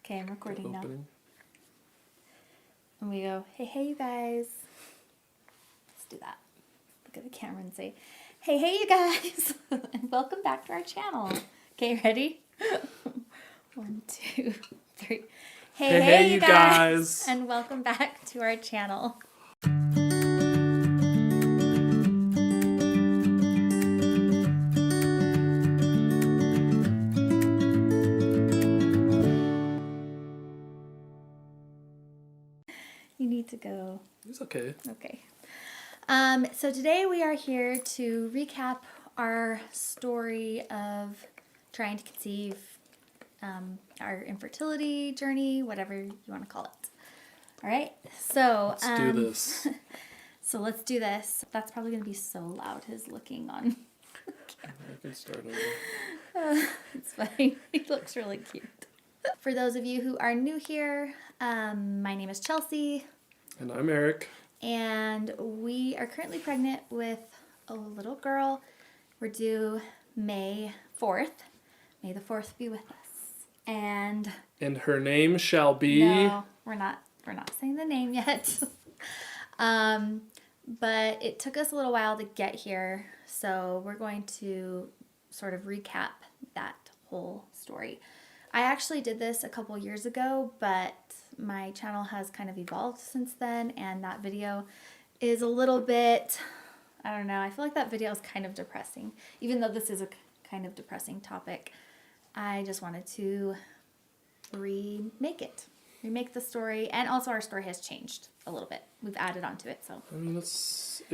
Okay, I'm recording now. And we go, hey, you guys. Let's do that. Look at the camera and say, hey, you guys. And welcome back to our channel. Okay, ready? 1, 2, 3. Hey, you guys. And welcome back to our channel. You need to go. It's okay. Okay. So today we are here to recap our story of trying to conceive, our infertility journey, whatever you want to call it. All right. So let's do this. So let's do this. That's probably going to be so loud. His looking on. I can start over. It's funny. He looks really cute. For those of you who are new here, my name is Chelsea. And I'm Eric. And we are currently pregnant with a little girl. We're due May 4th. May the 4th be with us. And her name shall be... No, we're not saying the name yet. But it took us a little while to get here. So we're going to sort of recap that whole story. I actually did this a couple years ago, but my channel has kind of evolved since then, and that video is a little bit, I don't know, I feel like that video is kind of depressing. Even though this is a kind of depressing topic, I just wanted to remake the story, and also our story has changed a little bit. We've added on to it, so. I mean, it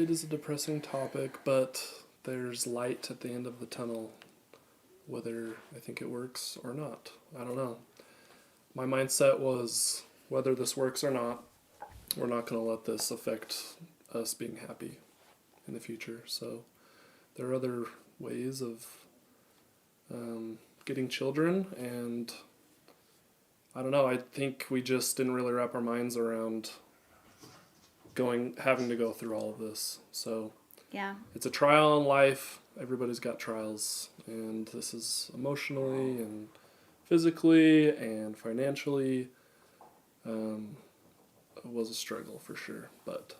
is a depressing topic, but there's light at the end of the tunnel. Whether I think it works or not, I don't know. My mindset was, whether this works or not, we're not going to let this affect us being happy in the future. So there are other ways of getting children, and I don't know, I think we just didn't really wrap our minds around having to go through all of this. So yeah, it's a trial in life. Everybody's got trials, and this is emotionally and physically and financially it was a struggle for sure, but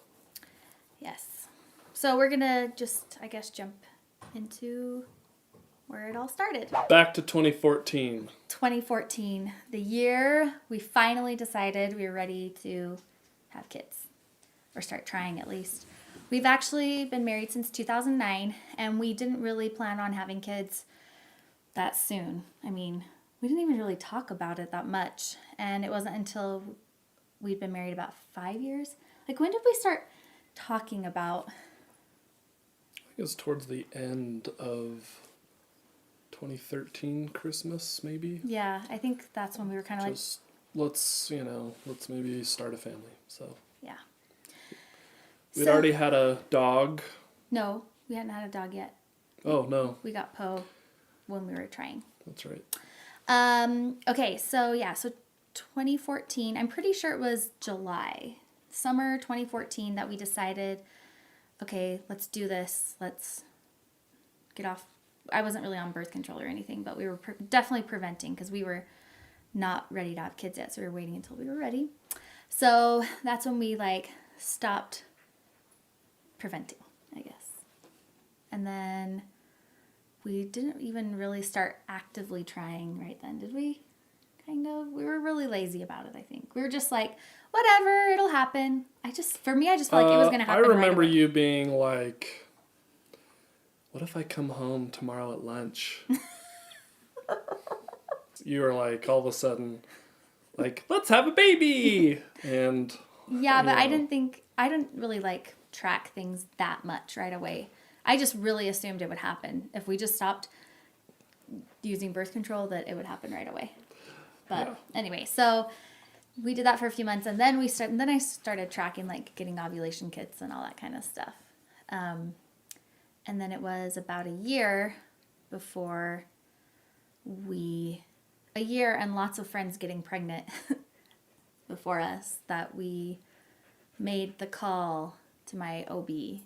yes. So we're gonna just, I guess, jump into where it all started. Back to 2014. 2014, the year we finally decided we were ready to have kids, or start trying at least. We've actually been married since 2009, and we didn't really plan on having kids that soon. I mean, we didn't even really talk about it that much, and it wasn't until we'd been married about 5 years. Like, when did we start talking about? I think it was towards the end of 2013, Christmas, maybe? Yeah, I think that's when we were kind of like... let's maybe start a family, so... Yeah. We'd already had a dog. No, we hadn't had a dog yet. Oh, no. We got Poe when we were trying. That's right. Okay, so 2014, I'm pretty sure it was July, summer 2014, that we decided, okay, let's do this. Let's get off. I wasn't really on birth control or anything, but we were definitely preventing, because we were not ready to have kids yet, so we were waiting until we were ready. So that's when we stopped preventing, I guess. And then we didn't even really start actively trying right then, did we? Kind of. We were really lazy about it, I think. We were just like, whatever, it'll happen. For me, I just felt like it was going to happen. I remember you being like, what if I come home tomorrow at lunch? You were like, all of a sudden, like, let's have a baby! And... Yeah, but I didn't really track things that much right away. I just really assumed it would happen. If we just stopped using birth control, that it would happen right away. But anyway, so we did that for a few months, and then I started tracking getting ovulation kits and all that kind of stuff. And then it was about a year and lots of friends getting pregnant before us, that we made the call to my OBGYN,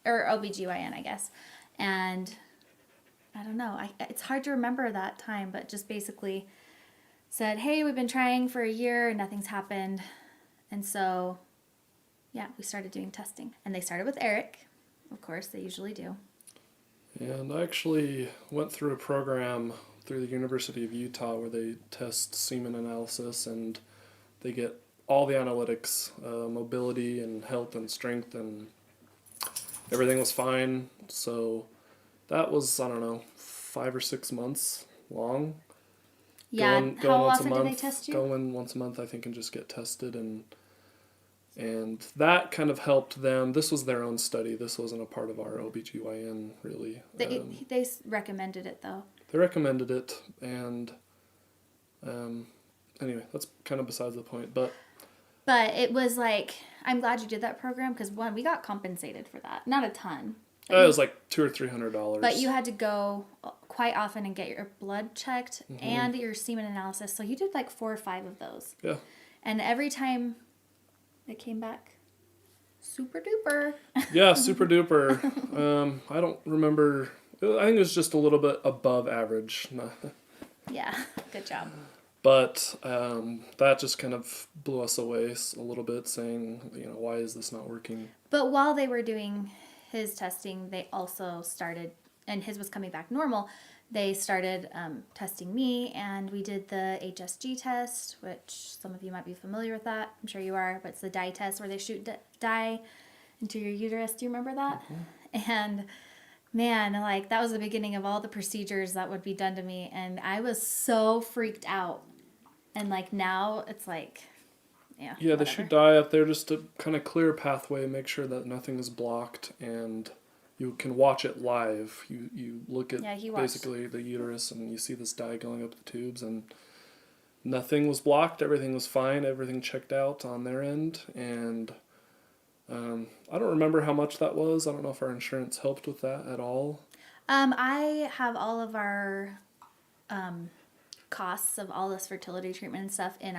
I guess. And I don't know, it's hard to remember that time, but just basically said, hey, we've been trying for a year and nothing's happened. And so, yeah, we started doing testing. And they started with Eric. Of course, they usually do. And I actually went through a program through the University of Utah where they test semen analysis and they get all the analytics, mobility and health and strength, and everything was fine. So that was, I don't know, 5 or 6 months long. Yeah, Going how once a often do month, they test you? going once a month, I think, and just get tested, and that kind of helped them. This was their own study. This wasn't a part of our OBGYN, really. They recommended it, though. They recommended it, and anyway, that's kind of besides the point. But it was like, I'm glad you did that program because, one, we got compensated for that. Not a ton. it was like $200 or $300. But you had to go quite often and get your blood checked and your semen analysis. So you did like 4 or 5 of those. Yeah. And every time it came back, super duper. Yeah, super duper. I don't remember. I think it was just a little bit above average. Yeah, good job. But that just kind of blew us away a little bit, saying, why is this not working? But while they were doing his testing, they also started, and his was coming back normal, they started testing me, and we did the HSG test, which some of you might be familiar with that. I'm sure you are, but it's the dye test where they shoot dye into your uterus. Do you remember that? Mm-hmm. And man, like that was the beginning of all the procedures that would be done to me, and I was so freaked out. And like now it's like, yeah, they whatever. shoot dye up there just to kind of clear a pathway, make sure that nothing is blocked, and you can watch it live. You look at basically the uterus, and you see this dye going up the tubes, and nothing was blocked. Everything was fine. Everything checked out on their end, and I don't remember how much that was. I don't know if our insurance helped with that at all. I have all of our costs of all this fertility treatment and stuff in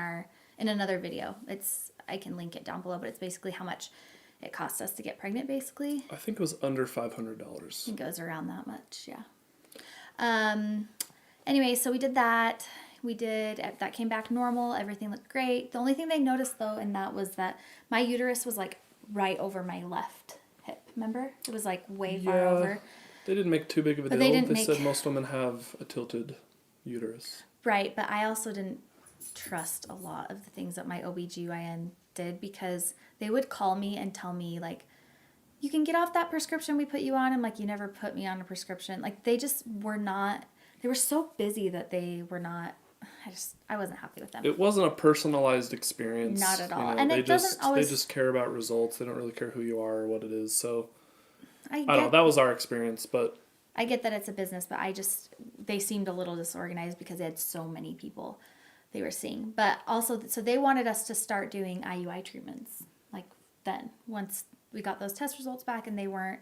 another video. I can link it down below, but it's basically how much it costs us to get pregnant, basically. I think it was under $500. It goes around that much, yeah. Anyway, so we did that. That came back normal. Everything looked great. The only thing they noticed, though, and that was that my uterus was like right over my left hip. Remember? It was like way far over. They didn't make too big of a deal. They said most women have a tilted uterus. Right, but I also didn't trust a lot of the things that my OBGYN did because they would call me and tell me, like, you can get off that prescription we put you on. I'm like, you never put me on a prescription. Like, they just were not, they were so busy that they were not, I wasn't happy with them. It wasn't a personalized experience. Not at all. And they just care about results. They don't really care who you are or what it is. So, I don't know. That was our experience, but I get that it's a business, but they seemed a little disorganized because they had so many people they were seeing. But also, so they wanted us to start doing IUI treatments, like then, once we got those test results back and they weren't,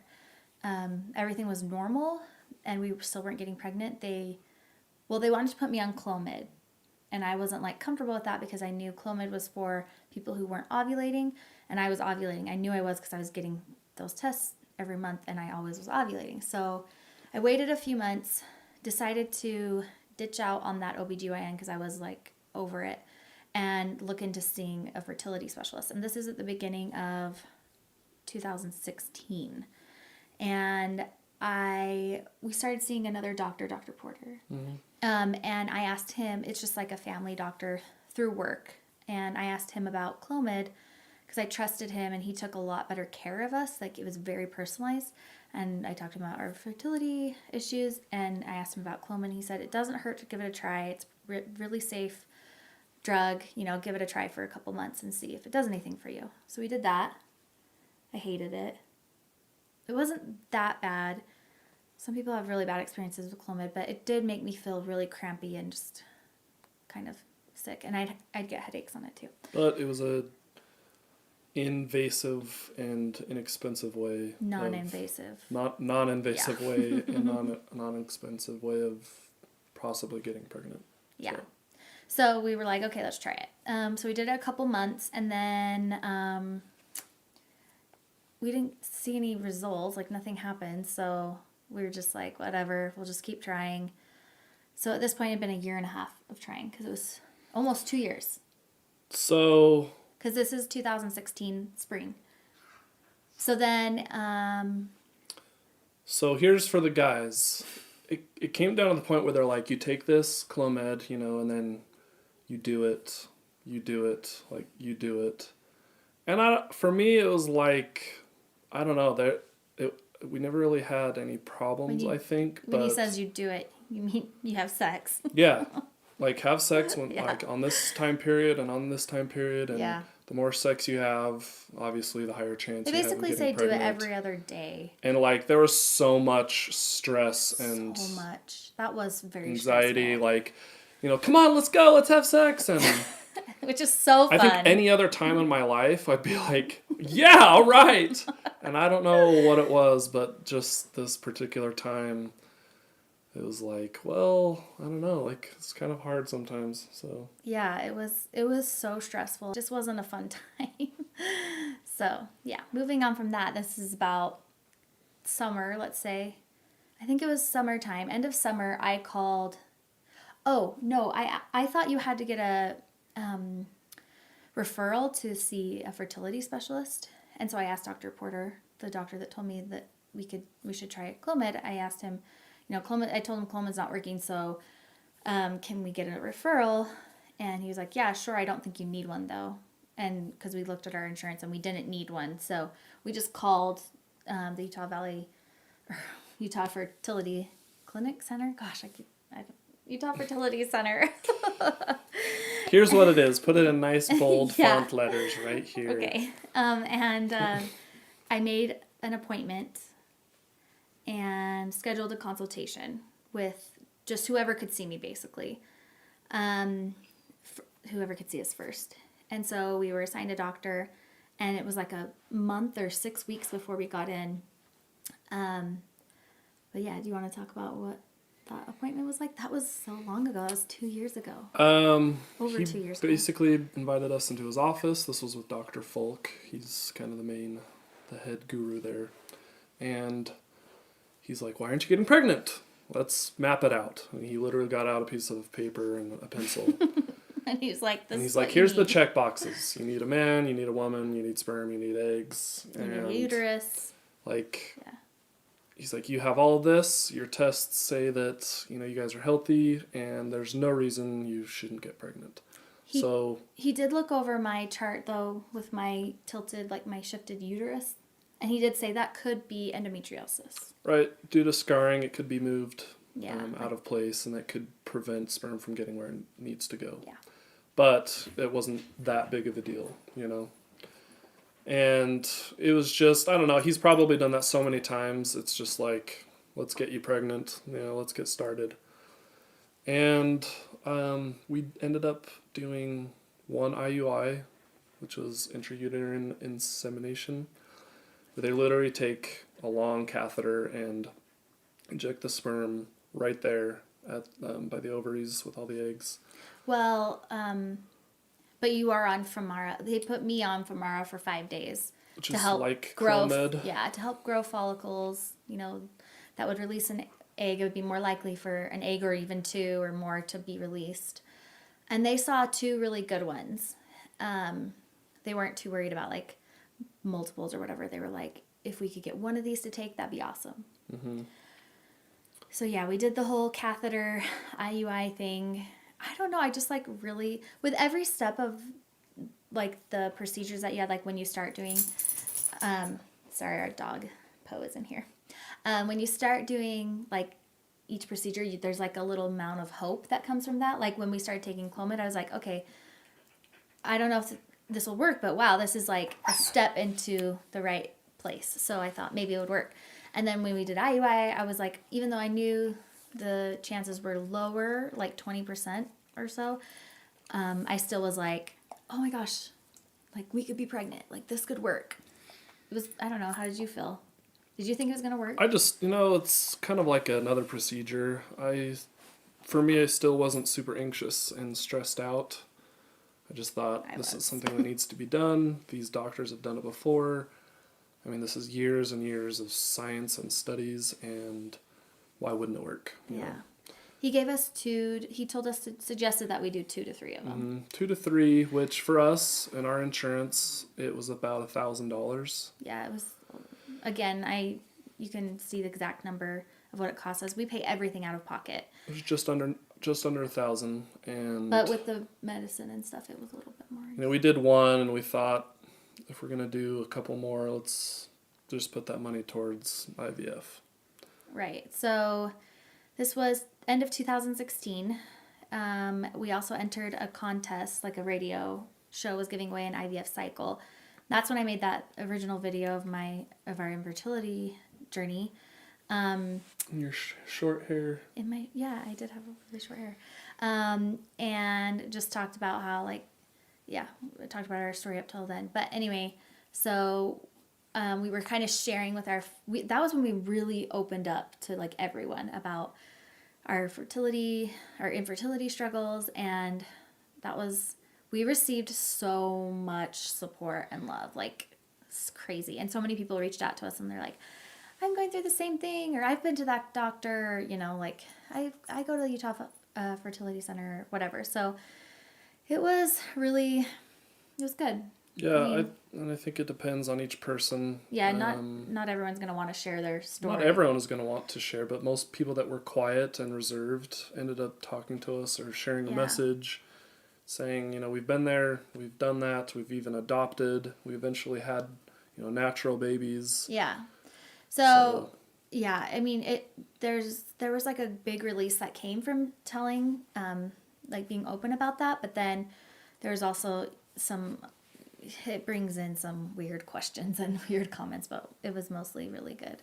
everything was normal and we still weren't getting pregnant. They wanted to put me on Clomid. And I wasn't like comfortable with that because I knew Clomid was for people who weren't ovulating and I was ovulating. I knew I was because I was getting those tests every month and I always was ovulating. So I waited a few months, decided to ditch out on that OBGYN because I was like over it and look into seeing a fertility specialist. And this is at the beginning of 2016. And we started seeing another doctor, Dr. Porter. Mm-hmm. And I asked him, it's just like a family doctor through work. And I asked him about Clomid because I trusted him and he took a lot better care of us. Like it was very personalized. And I talked to him about our fertility issues and I asked him about Clomid. He said, it doesn't hurt to give it a try. It's really safe drug. Give it a try for a couple months and see if it does anything for you. So we did that. I hated it. It wasn't that bad. Some people have really bad experiences with Clomid, but it did make me feel really crampy and just kind of sick. And I'd get headaches on it too. But it was a invasive and inexpensive way. Non-invasive. Non-invasive way and non-expensive way of possibly getting pregnant. Yeah. So we were like, okay, let's try it. So we did it a couple months and then we didn't see any results. Like nothing happened. So we were just like, whatever, we'll just keep trying. So at this point, it had been a year and a half of trying because it was Almost 2 years. So, Because this is 2016 spring. So then, so here's for the guys. It came down to the point where they're like, you take this Clomid, and then you do it, like you do it. And for me, it was like, I don't know, we never really had any problems, I think. when he but says you do it, you mean you have sex. yeah, like have sex when Yeah. like on this time period and on this time period, and Yeah. the more sex you have, obviously the higher chance They you have of basically getting say pregnant. do it every other day. And like there was so much stress and So much. That was very anxiety, stressful. like, come on, let's go, let's have sex. And Which is so fun. I think any other time in my life, I'd be like, yeah, all right. And I don't know what it was, but just this particular time, it was like, well, I don't know, like it's kind of hard sometimes. So Yeah, it was so stressful. It just wasn't a fun time. So, yeah, moving on from that, this is about summer, let's say. I think it was summertime. End of summer, I called. Oh, no, I thought you had to get a referral to see a fertility specialist. And so I asked Dr. Porter, the doctor that told me that we should try Clomid. I asked him, Clomid, I told him Clomid's not working, so can we get a referral? And he was like, yeah, sure. I don't think you need one though. And because we looked at our insurance and we didn't need one. So we just called the Utah Fertility Clinic Center. Gosh, Utah Fertility Center. here's what it is. Put it in nice bold Yeah. font letters right here. Okay. I made an appointment and scheduled a consultation with just whoever could see me, basically. Whoever could see us first. And so we were assigned a doctor, and it was like a month or 6 weeks before we got in. But yeah, do you want to talk about what that appointment was like? That was so long ago. That was 2 years ago. Over He 2 years ago. basically invited us into his office. This was with Dr. Folk. He's kind of the head guru there. And he's like, why aren't you getting pregnant? Let's map it out. And he literally got out a piece of paper and a pencil. And he's like, And he's like, here's the check boxes. You need a man, you need a woman, you need sperm, you need eggs. You need and a uterus. like, Yeah. he's like, you have all of this. Your tests say that, you guys are healthy and there's no reason you shouldn't get pregnant. He did look over my chart though with my tilted, like my shifted uterus. And he did say that could be endometriosis. Right. Due to scarring, it could be moved Yeah. out of place, and that could prevent sperm from getting where it needs to go. Yeah. But it wasn't that big of a deal, And it was just, I don't know, he's probably done that so many times. It's just like, let's get you pregnant, let's get started. And we ended up doing one IUI, which was intrauterine insemination, where they literally take a long catheter and inject the sperm right there at by the ovaries with all the eggs. Well, but you are on Femara. They put me on Femara for 5 days Which to is help like grow. Clomid. Yeah, to help grow follicles. That would release an egg. It would be more likely for an egg or even two or more to be released. And they saw 2 really good ones. They weren't too worried about like multiples or whatever. They were like, if we could get one of these to take, that'd be awesome. Mm-hmm. So yeah, we did the whole catheter IUI thing. I don't know. I just like really, with every step of like the procedures that you had, like when you start doing, sorry, our dog Poe is in here. When you start doing like each procedure, there's like a little amount of hope that comes from that. Like when we started taking Clomid, I was like, okay, I don't know if this will work, but wow, this is like a step into the right place. So I thought maybe it would work. And then when we did IUI, I was like, even though I knew the chances were lower, like 20% or so, I still was like, oh my gosh, like we could be pregnant. Like this could work. It was, I don't know. How did you feel? Did you think it was going to work? I just, it's kind of like another procedure. For me, I still wasn't super anxious and stressed out. I just thought this is something that needs to be done. These doctors have done it before. I mean, this is years and years of science and studies, and why wouldn't it work? Yeah. He gave us two. He told us suggested that we do 2 to 3 of them. 2 to 3, which for us and our insurance, it was about $1,000. Yeah, it was. Again, you can see the exact number of what it cost us. We pay everything out of pocket. It was just under 1,000, and But with the medicine and stuff, it was a little bit more. we did one, and we thought if we're gonna do a couple more, let's just put that money towards IVF. Right. So this was end of 2016. We also entered a contest, like a radio show was giving away an IVF cycle. That's when I made that original video of our infertility journey. And your short hair. I did have really short hair. And just talked about how we talked about our story up till then. But anyway, so we were kind of sharing with that was when we really opened up to like everyone about our infertility struggles, and we received so much support and love, like it's crazy. And so many people reached out to us and they're like, I'm going through the same thing, or I've been to that doctor, like I go to the Utah Fertility Center or whatever. So it was good. Yeah, I think it depends on each person. Yeah, not everyone's going to want to share their story. Not everyone is going to want to share, but most people that were quiet and reserved ended up talking to us or sharing a message saying, we've been there, we've done that, we've even adopted, we eventually had, natural babies. Yeah. So yeah, I mean, there was like a big release that came from telling, being open about that, but then there's also it brings in some weird questions and weird comments, but it was mostly really good.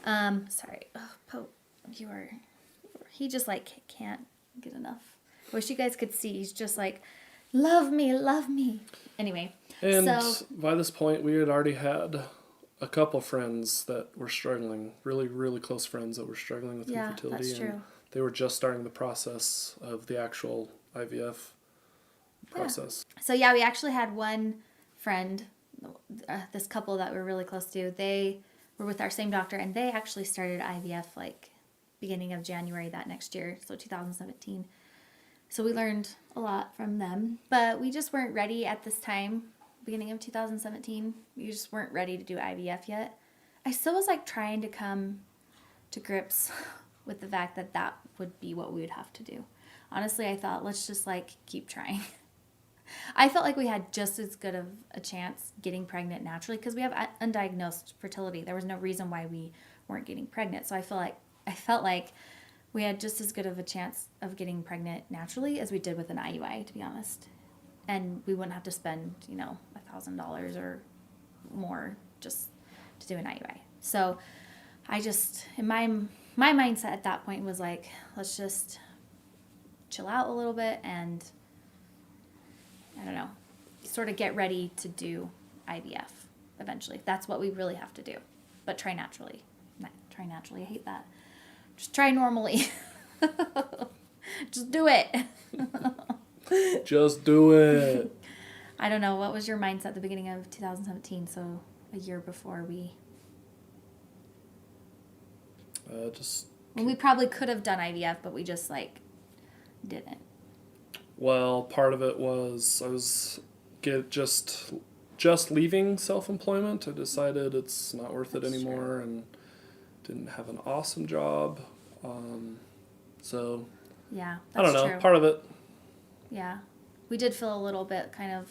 Sorry. Oh, Pope, he just can't get enough. Wish you guys could see. He's just like, love me, love me. Anyway. And by this point, we had already had a couple friends that were struggling, really, really close friends that were struggling with infertility. That's true. They were just starting the process of the actual IVF process. Yeah. So yeah, we actually had one friend, this couple that we're really close to. They were with our same doctor, and they actually started IVF beginning of January that next year, so 2017. So we learned a lot from them, but we just weren't ready at this time, beginning of 2017. We just weren't ready to do IVF yet. I still was trying to come to grips with the fact that would be what we would have to do. Honestly, I thought, let's just keep trying. I felt like we had just as good of a chance getting pregnant naturally because we have undiagnosed fertility. There was no reason why we weren't getting pregnant. So I felt like we had just as good of a chance of getting pregnant naturally as we did with an IUI, to be honest. And we wouldn't have to spend, $1,000 or more just to do an IUI. So I just, in my mindset at that point was let's just chill out a little bit and, I don't know, sort of get ready to do IVF eventually. That's what we really have to do. But try naturally. Try naturally. I hate that. Just try normally. Just do it. Just do it. I don't know. What was your mindset at the beginning of 2017? So a year before we... we probably could have done IVF, but we just didn't. Well, part of it was I was just leaving self-employment. I decided it's not worth it anymore and didn't have an awesome job. So yeah, I don't know. True. Part of it. Yeah, we did feel a little bit kind of,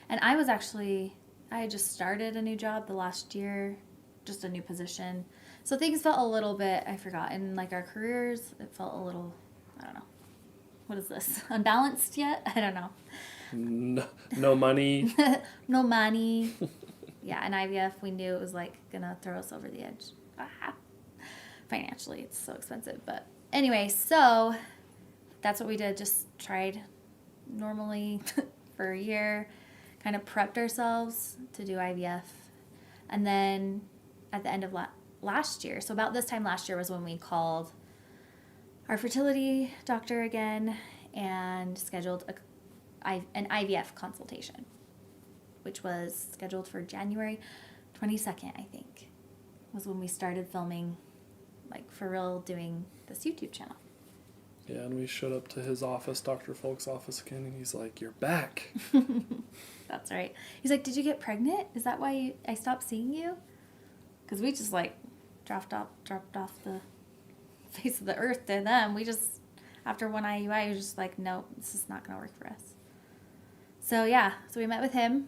and I had just started a new job the last year, just a new position. So things felt a little bit, I forgot, in our careers, it felt a little, I don't know. What is this? Unbalanced yet? I don't know. No money. No money. Yeah, and IVF, we knew it was gonna throw us over the edge. Financially, it's so expensive. But anyway, so that's what we did. Just tried normally for a year, kind of prepped ourselves to do IVF. And then at the end of last year, so about this time last year was when we called our fertility doctor again and scheduled an IVF consultation, which was scheduled for January 22nd, I think, was when we started filming, for real, doing this YouTube channel. Yeah, and we showed up to his office, Dr. Folk's office again, and he's like, "You're back." That's right. He's like, "Did you get pregnant? Is that why I stopped seeing you?" Because we just like dropped off the face of the earth to them. We just, after one IUI, was just like, nope, this is not going to work for us. So yeah, so we met with him.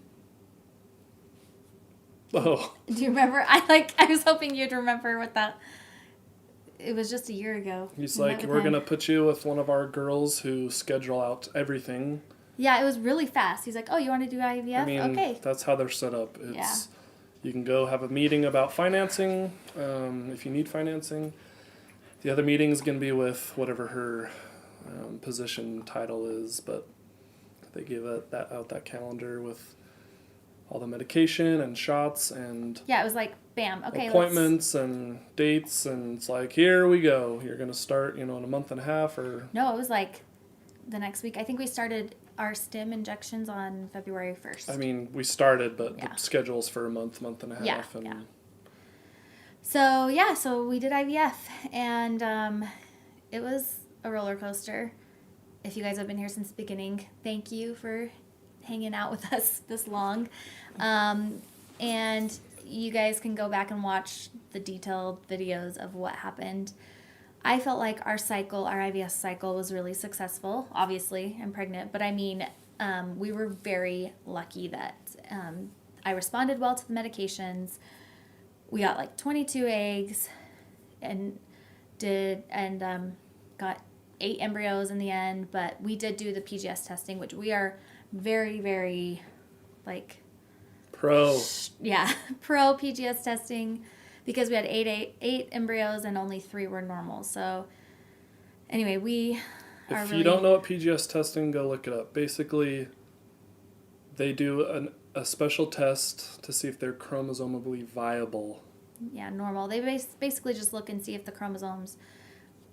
Oh, Do you remember? I was hoping you'd remember what that. It was just a year ago. he's We met like, with "We're him. gonna put you with one of our girls who schedule out everything." Yeah, it was really fast. He's like, "Oh, you want to do IVF? I mean, Okay." that's how they're set up. It's Yeah. You can go have a meeting about financing, if you need financing. The other meeting is going to be with whatever her position title is, but they give that calendar with all the medication and shots and Yeah, it was like, bam. Okay, appointments and dates, and it's like, here we go. You're going to start, in a month and a half or... No, it was like the next week. I think we started our stim injections on February 1st. I mean, we started, but Yeah. the schedule's for a month and a half. Yeah, and yeah. So we did IVF, and it was a roller coaster. If you guys have been here since the beginning, thank you for hanging out with us this long. And you guys can go back and watch the detailed videos of what happened. I felt like our IVF cycle was really successful. Obviously, I'm pregnant, but I mean, we were very lucky that I responded well to the medications. We got like 22 eggs and got 8 embryos in the end, but we did do the PGS testing, which we are very, very like Pro PGS testing, because we had eight embryos and only 3 were normal. So anyway, we are If really... you don't know what PGS testing, go look it up. Basically, they do a special test to see if they're chromosomally viable. Yeah, normal. They basically just look and see if the chromosomes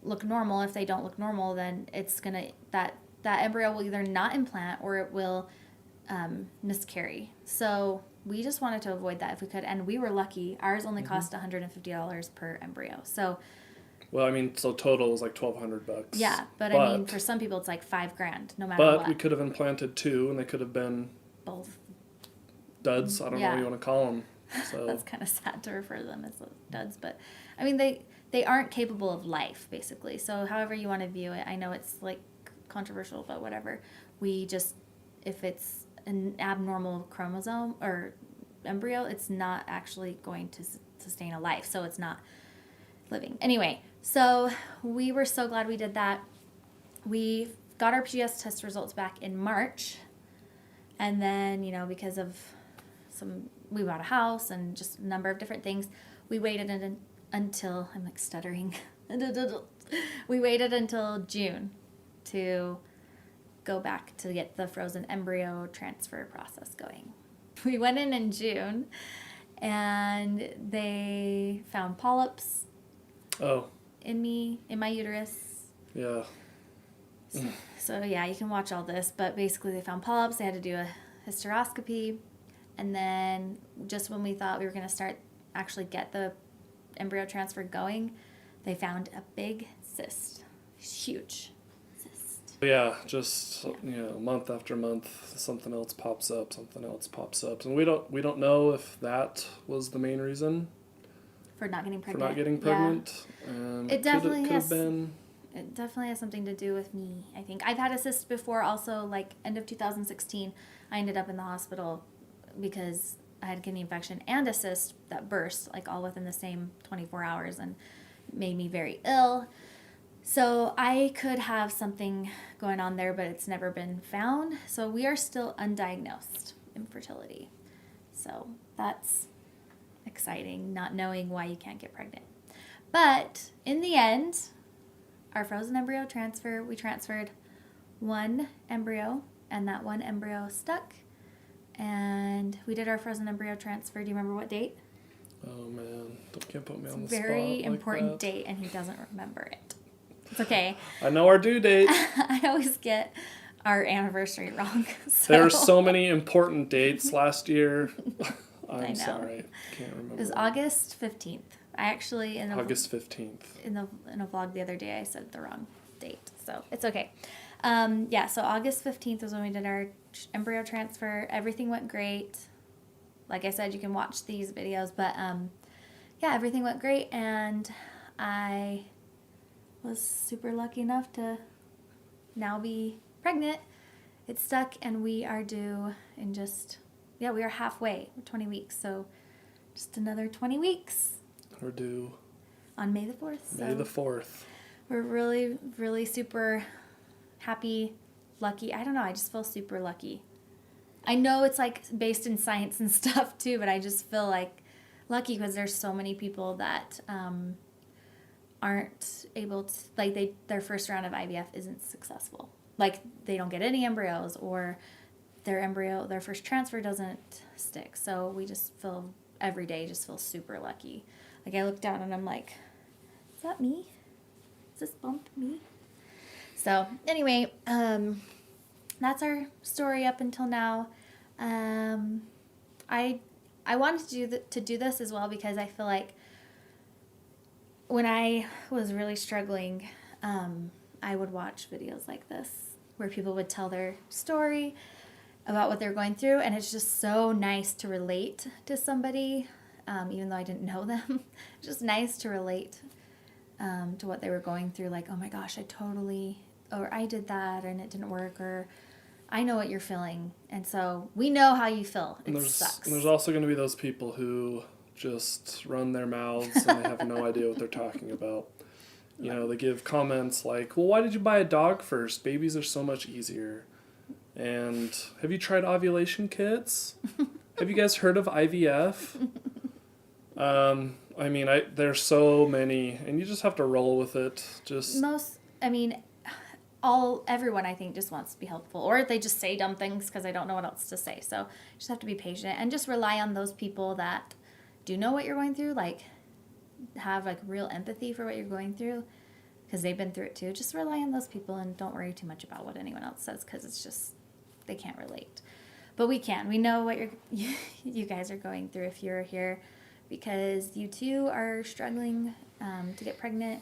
look normal. If they don't look normal, then it's gonna that embryo will either not implant or it will miscarry. So we just wanted to avoid that if we could, and we were lucky. Ours only cost $150 per embryo. So Well, I mean, so total was like $1,200. yeah, but I mean, for some people it's like $5,000, no matter But what. we could have implanted 2, and they could have been Both. duds. I don't know what you want to call them. So That's kind of sad to refer to them as duds, but I mean, they aren't capable of life, basically. So however you want to view it, I know it's like controversial, but whatever. We just, if it's an abnormal chromosome or embryo, it's not actually going to sustain a life, so it's not living. Anyway, so we were so glad we did that. We got our PGS test results back in March, and then, because of we bought a house and just a number of different things, we waited until, I'm like stuttering, we waited until June to go back to get the frozen embryo transfer process going. We went in June, and they found polyps in my uterus. Yeah. So yeah, you can watch all this, but basically they found polyps. They had to do a hysteroscopy, and then just when we thought we were going to actually get the embryo transfer going, they found a big cyst. Huge cyst. Yeah, just month after month, something else pops up, and we don't know if that was the main reason For not getting for pregnant. not getting pregnant. It definitely could have been. It definitely has something to do with me, I think. I've had a cyst before also, like end of 2016. I ended up in the hospital because I had a kidney infection and a cyst that burst, like all within the same 24 hours, and made me very ill. So I could have something going on there, but it's never been found. So we are still undiagnosed infertility. So that's exciting, not knowing why you can't get pregnant. But in the end, our frozen embryo transfer, we transferred 1 embryo, and that 1 embryo stuck. And we did our frozen embryo transfer. Do you remember what date? Oh man, can't put me on the It's a spot. very like important that. date, and he doesn't remember it. It's okay. I know our due date. I always get our anniversary wrong. So. There were so many important dates last year. I know. I'm sorry, can't remember. It was August 15th. I actually August 15th. in a vlog the other day I said the wrong date. So so it's okay. Yeah, so August 15th was when we did our embryo transfer. Everything went great. Like I said, you can watch these videos, but yeah, everything went great, and I was super lucky enough to now be pregnant. It stuck, and we are due in we are halfway. We're 20 weeks, so just another 20 weeks. We're due on May the 4th. May the 4th. We're really, really super happy, lucky. I don't know. I just feel super lucky. I know it's like based in science and stuff too, but I just feel like lucky because there's so many people that aren't able to, like their first round of IVF isn't successful. Like they don't get any embryos, or their first transfer doesn't stick. So we just feel every day just feel super lucky. Like I look down and I'm like, is that me? Is this bump me? So anyway, that's our story up until now. I wanted to do this as well because I feel like when I was really struggling, I would watch videos like this where people would tell their story about what they're going through, and it's just so nice to relate to somebody, even though I didn't know them. It's just nice to relate to what they were going through, like, oh my gosh, I did that and it didn't work, or I know what you're feeling. And so we know how you feel. Sucks. And there's also going to be those people who just run their mouths and they have no idea what they're talking about. You know, they give comments like, well, why did you buy a dog first? Babies are so much easier. And have you tried ovulation kits? Have you guys heard of IVF? I mean, there's so many, and you just have to roll with it. Everyone I think just wants to be helpful, or they just say dumb things because I don't know what else to say. So you just have to be patient and just rely on those people that do know what you're going through, like have like real empathy for what you're going through because they've been through it too. Just rely on those people and don't worry too much about what anyone else says because it's just they can't relate. But we can. We know what you guys are going through if you're here because you too are struggling to get pregnant.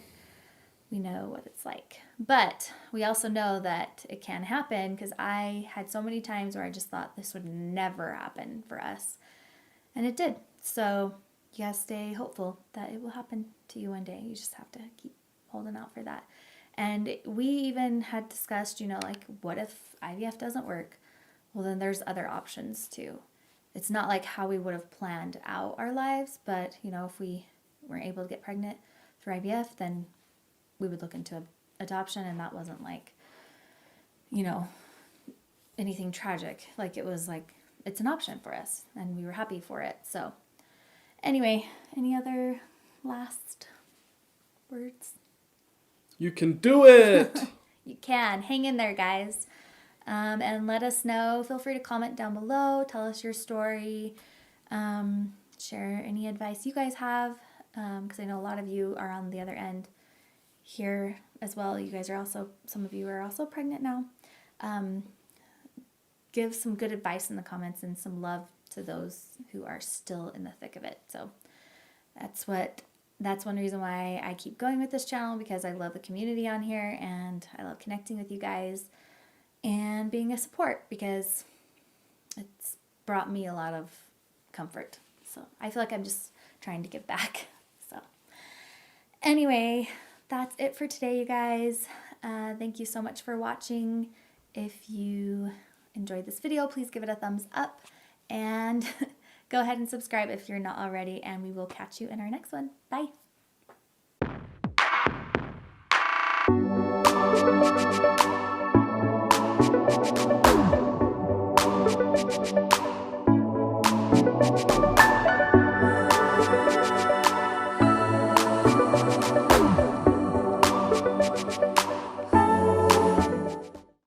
We know what it's like. But we also know that it can happen because I had so many times where I just thought this would never happen for us. And it did. So you gotta stay hopeful that it will happen to you one day. You just have to keep holding out for that. And we even had discussed, like, what if IVF doesn't work? Well, then there's other options too. It's not like how we would have planned out our lives, but, if we weren't able to get pregnant through IVF, then we would look into adoption, and that wasn't like, anything tragic. Like, it was like, it's an option for us, and we were happy for it. So anyway, any other last words? You can do it! You can. Hang in there, guys. And let us know. Feel free to comment down below. Tell us your story. Share any advice you guys have, because I know a lot of you are on the other end here as well. You guys are some of you are also pregnant now. Give some good advice in the comments and some love to those who are still in the thick of it. So that's one reason why I keep going with this channel, because I love the community on here and I love connecting with you guys and being a support, because it's brought me a lot of comfort. So I feel like I'm just trying to give back. So anyway, that's it for today, you guys. Thank you so much for watching. If you enjoyed this video, please give it a thumbs up and go ahead and subscribe if you're not already, and we will catch you in our next one. Bye.